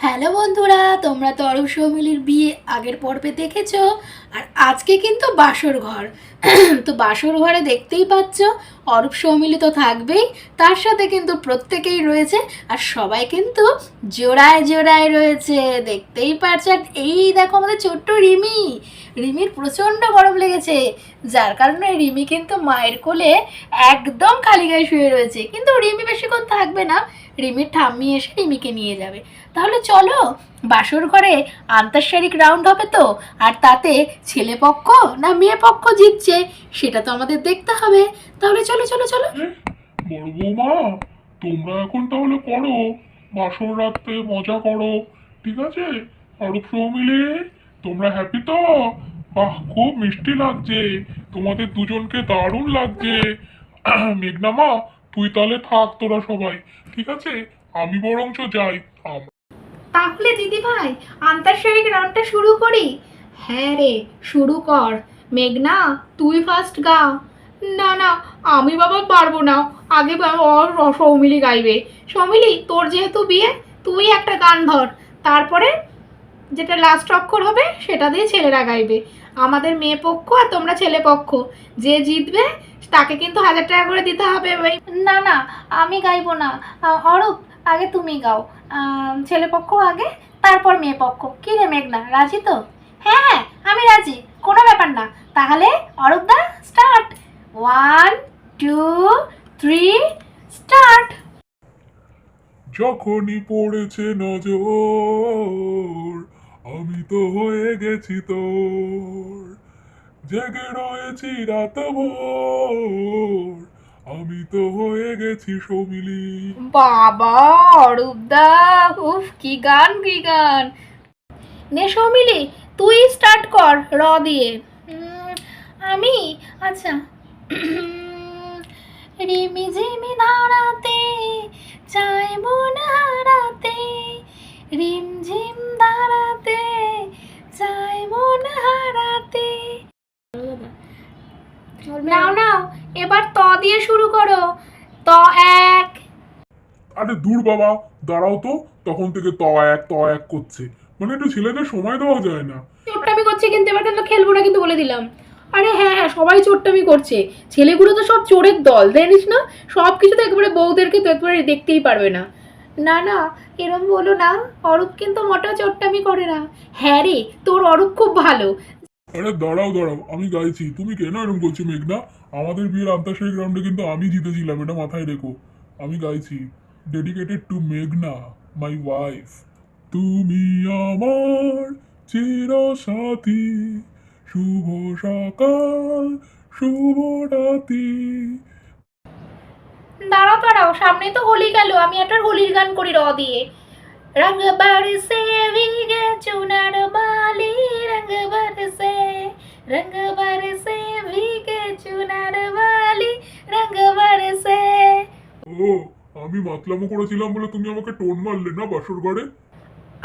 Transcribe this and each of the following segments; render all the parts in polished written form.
Hello বন্ধুরা, তোমরা তো অরূপ সৌমিলির বিয়ে আগের পর্বে দেখেছো। আর আজকে কিন্তু বাসর ঘর। তো বাসর ঘরে দেখতেই পাচ্ছ অরূপ সৌমিলি তো থাকবেই, তার সাথে কিন্তু প্রত্যেকেই রয়েছে। আর সবাই কিন্তু জোড়ায় জোড়ায় রয়েছে, দেখতেই পাচ্ছ। আর এই দেখো আমাদের ছোট্ট রিমি। রিমির প্রচণ্ড গরম লেগেছে, যার কারণে রিমি কিন্তু মায়ের কোলে একদম খালি গায়ে শুয়ে রয়েছে। কিন্তু রিমি বেশিক্ষণ থাকবে না, রিমির ঠাম্মি এসে রিমিকে নিয়ে যাবে। তাহলে চলো, বাসর ঘরে আন্তঃসারিক রাউন্ড হবে তো, আর তাতে ছেলে পক্ষ না মেয়ে পক্ষ জিতছে সেটা তো আমাদের দেখতে হবে। তাহলে চলো চলো চলো। বড় বৌমা, তোমরা এখন তাহলে করো, বাসর রাতে মজা করো, ঠিক আছে? অরূপ সৌমিলি, তোমরা হ্যাপি তো? বাহ, খুব মিষ্টি লাগছে, তোমাদের দুজনকে দারুণ লাগছে। মেঘনা মা, তুই তাহলে থাক, তোরা সবাই, ঠিক আছে? আমি বরঞ্চ যাই। তাহলে দিদি ভাই, আন্তঃসারিক রাউন্ডটা শুরু করি। হ্যাঁ রে, শুরু কর। মেঘনা, তুই ফার্স্ট গা। না না, আমি বাবা পারবো না। আগে সৌমিলি গাইবে। সৌমিলি, তোর যেহেতু বিয়ে, তুই একটা গান ধর। তারপরে যেটা লাস্ট অক্ষর হবে সেটা দিয়ে ছেলেরা গাইবে। আমাদের মেয়ে পক্ষ আর তোমরা ছেলে পক্ষ, যে জিতবে তাকে কিন্তু 1000 টাকা করে দিতে হবে ভাই। না না, আমি গাইবো না। অরূপ, আগে তুমি গাও। ছেলে পক্ষ আগে, তারপর মেয়ে পক্ষ। কি রে মেঘনা, রাজি তো? হ্যাঁ হ্যাঁ, আমি রাজি, কোনো ব্যাপার না। তাহলে অরূপ দা, স্টার্ট। 1 2 3 স্টার্ট। যখনই পড়েছে নজর, আমি তো হয়ে গেছি তোর, জেগে রয়েছি রাত ভোর, আমি তো হয়ে গেছি সৌমিলি। বাবা, অরূপদা, উফ কি গান কি গান। নে সৌমিলি, তুই স্টার্ট কর র দিয়ে। আমি, আচ্ছা। রিমি ঝিমি ধারাতে চাই মন হারাতে, রিম ঝিম ধারাতে চাই মন হারাতে। নাও নাও, এবার ত দিয়ে শুরু করো। ত এক। আরে দূর বাবা, দাঁড়াও তো, তখন থেকে ত এক ত এক করছে, মানে একটু ছেলেদের সময় দেওয়া যায় না? চোট্টামি করছে কিন্তু, এবার কিন্তু খেলবো না কিন্তু বলে দিলাম। আরে হ্যাঁ হ্যাঁ, সবাই চোট্টামি করছে। ছেলেগুলো তো সব চোরের দল, জানিস না? সব কিছু তো একেবারে বউদেরকে তো একবারে দেখতেই পারবে না। না না, এরম বলো না। অরূপ কিন্তু মোটেও চোট্টামি করে না। হ্যাঁ রে, তোর অরূপ খুব ভালো। আরে দাঁড়াও দাঁড়াও, আমি গাইছি, তুমি কেন এরকম করছো মেঘনা? আমাদের বিয়ের আন্তঃসারিক রাউন্ডে কিন্তু আমি জিতেছিলাম, এটা মাথায় রেখো। আমি গাইছি, ডেডিকেটেড টু মেঘনা, মাই ওয়াইফ। তুমি আমার চির সাথী, শুভ সকাল, শুভ রাতি। দাঁড়াও দাঁড়াও, সামনে তো হোলি গেল, আমি একটা হোলির গান করি র দিয়ে। रंग बरसे भीगे चुनर बाली, रंग बरसे, रंग बरसे भीगे चुनर बाली, रंग बरसे। ও, আমি মাতলামো করেছিলাম বলে তুমি আমাকে টোন মারলে না বাসর ঘরে?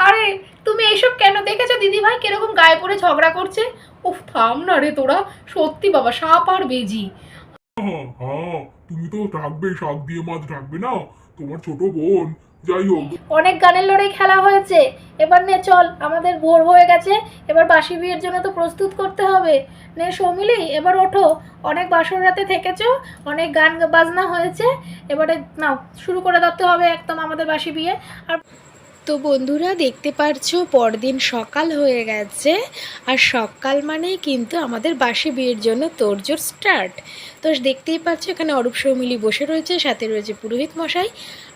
আরে, তুমি এইসব কেন দেখেছো দিদি ভাই কিরকম গায়ে পড়ে ঝগড়া করছে? উফ থাম না রে তোরা, সত্যি বাবা সাপ আর বেজি। হ্যাঁ হ্যাঁ, তুমি তো রাখবে, শাক দিয়ে মাছ রাখবে না, তোমার ছোট বোন। যাই হোক। অনেক গানের লড়াই খেলা হয়েছে, এবার নে চল, আমাদের ভোর হয়ে গেছে। এবার বাসি বিয়ের জন্য তো প্রস্তুত করতে হবে। নে সৌমিলি, এবার ওঠো। অনেক বাসর রাতে থেকেছো, অনেক গান বাজনা হয়েছে, এবারে নাও শুরু করে দিতে হবে একদম আমাদের বাসি বিয়ে। আর তো বন্ধুরা দেখতে পারছো পরদিন সকাল হয়ে গেছে, আর সকাল মানেই কিন্তু আমাদের বাসি বিয়ের জন্য তোড়জোড় স্টার্ট। তো দেখতেই পাচ্ছ এখানে অরূপ সৌমিলি বসে রয়েছে, সাথে রয়েছে পুরোহিত মশাই।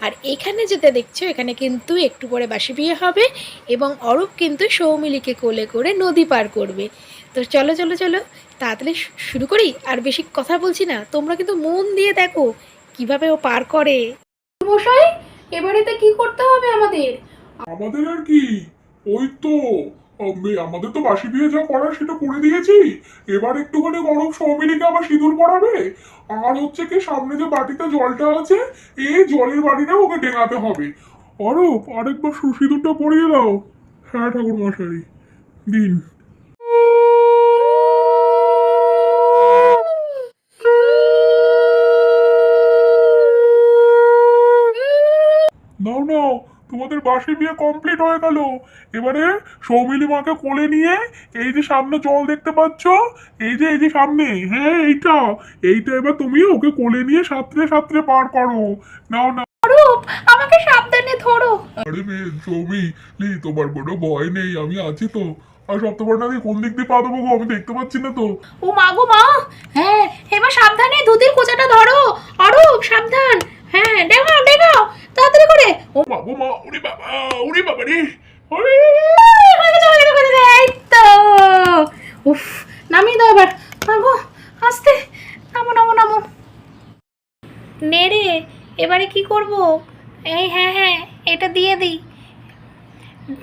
আর এখানে যেটা দেখছো এখানে কিন্তু একটু পরে বাসি বিয়ে হবে, এবং অরূপ কিন্তু সৌমিলিকে কোলে করে নদী পার করবে। তো চলো চলো চলো, তাড়াতাড়ি শুরু করি। আর বেশি কথা বলছি না, তোমরা কিন্তু মন দিয়ে দেখো কিভাবে ও পার করে। মশাই, এবারেতে কি করতে হবে আমাদের? আমাদের আর কি, ওই তো আমাদের তো বাসি বিয়ে যা করার সেটা করে দিয়েছি। এবার একটুখানি গরম সৌমিলিকে আবার সিঁদুর পরাবে। আর হচ্ছে কি, সামনে যে বাটিতে জলটা আছে, এই জলের বাটিটা ওকে ডেঙাতে হবে। অরূপ, আরেকবার সিঁদুরটা পরিয়ে দাও। হ্যাঁ ঠাকুর মশাই, দিন। নাও নাও, তোমাদের বাসি বিয়ে কমপ্লিট হয়ে গেল। এবারে সৌমিলি মাকে কোলে নিয়ে এই যে সামনে জল দেখতে পাচ্ছ, এই যে সামনে, হ্যাঁ এইটা এইটা এবার তুমি ওকে কোলে নিয়ে সাঁতরে সাঁতরে পার করো। নাও না। অরূপ, আমাকে সাবধানে ধরো। আরে মেয়ে সৌমিলি, তোমার কোনো ভয় নেই, আমি আছি তো। আর সপ্তপর্ণা দিয়ে কোন দিক দিয়ে পা দেবো গো, আমি দেখতে পাচ্ছি না তো। ও মা গো মা, হ্যাঁ এবার সাবধানে ধুতির কোচাটা ধরো। অরূপ সাবধান, হ্যাঁ দেখাও দেখাও তাড়াতাড়ি করে। ও মা গো মা, ওরে বাবা রে, ওরে। হয়ে গেছে হয়ে গেছে হয়ে গেছে, এই তো। উফ, নামিয়ে দাও এবার। মা গো আস্তে, নামো নামো নামো। নে রে, এবারে কি করব? এই হ্যাঁ হ্যাঁ, এটা দিয়ে দিই।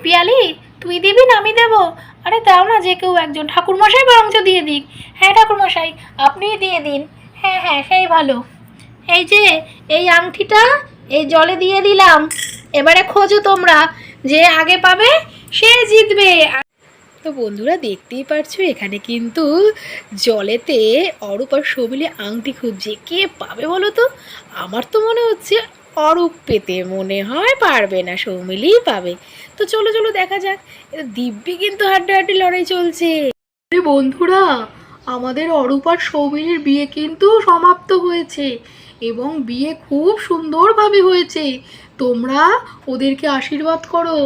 পিয়ালি তুই দিবি না আমি দেবো? আরে দাও না, যে কেউ একজন, ঠাকুরমশাই বরঞ্চ দিয়ে দিক। হ্যাঁ ঠাকুরমশাই, আপনিই দিয়ে দিন। হ্যাঁ হ্যাঁ, সেই ভালো। এই যে এই আংটিটা এই জলে দিয়ে দিলাম, এবারে খোঁজো তোমরা, যে আগে পাবে সে জিতবে। তো বন্ধুরা দেখতেই পারছো, এখানে কিন্তু জলেতে অরূপ আর সৌমিলি আংটি খুঁজছে। কে পাবে বলো তো? আমার তো মনে হচ্ছে অরূপ পেতে মনে হয় পারবে না, সৌমিলিই পাবে। তো চলো চলো দেখা যাক। এটা দিব্যি কিন্তু হাড্ডাহাড্ডি লড়াই চলছে। আরে বন্ধুরা, আমাদের অরূপ আর সৌমিলির বিয়ে কিন্তু সমাপ্ত হয়েছে এবং বিয়ে খুব সুন্দরভাবে হয়েছে। তোমরা ওদেরকে আশীর্বাদ করো,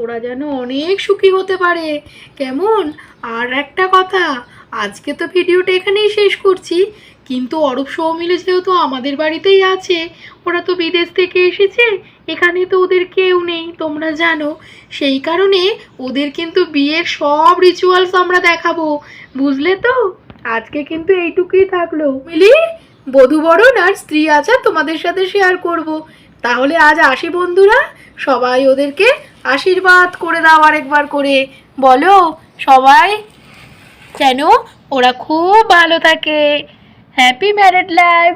ওরা যেন অনেক সুখী হতে পারে। কেমন? আর একটা কথা, আজকে তো ভিডিওটা এখানেই শেষ করছি, কিন্তু অরূপ সৌমিলি যেহেতু আমাদের বাড়িতেই আছে, ওরা তো বিদেশ থেকে এসেছে, এখানে তো ওদের কেউ নেই তোমরা জানো, সেই কারণে ওদের কিন্তু বিয়ের সব রিচুয়ালস আমরা দেখাবো, বুঝলে তো? আজকে কিন্তু এইটুকুই থাকলো। মিলি, বধূবরণ আর স্ত্রী আচার তোমাদের সাথে শেয়ার করব। তাহলে আজ আসি বন্ধুরা, সবাই ওদেরকে আশীর্বাদ করে দাও আরেকবার করে। বলো সবাই, যেন ওরা খুব ভালো থাকে। Happy married life.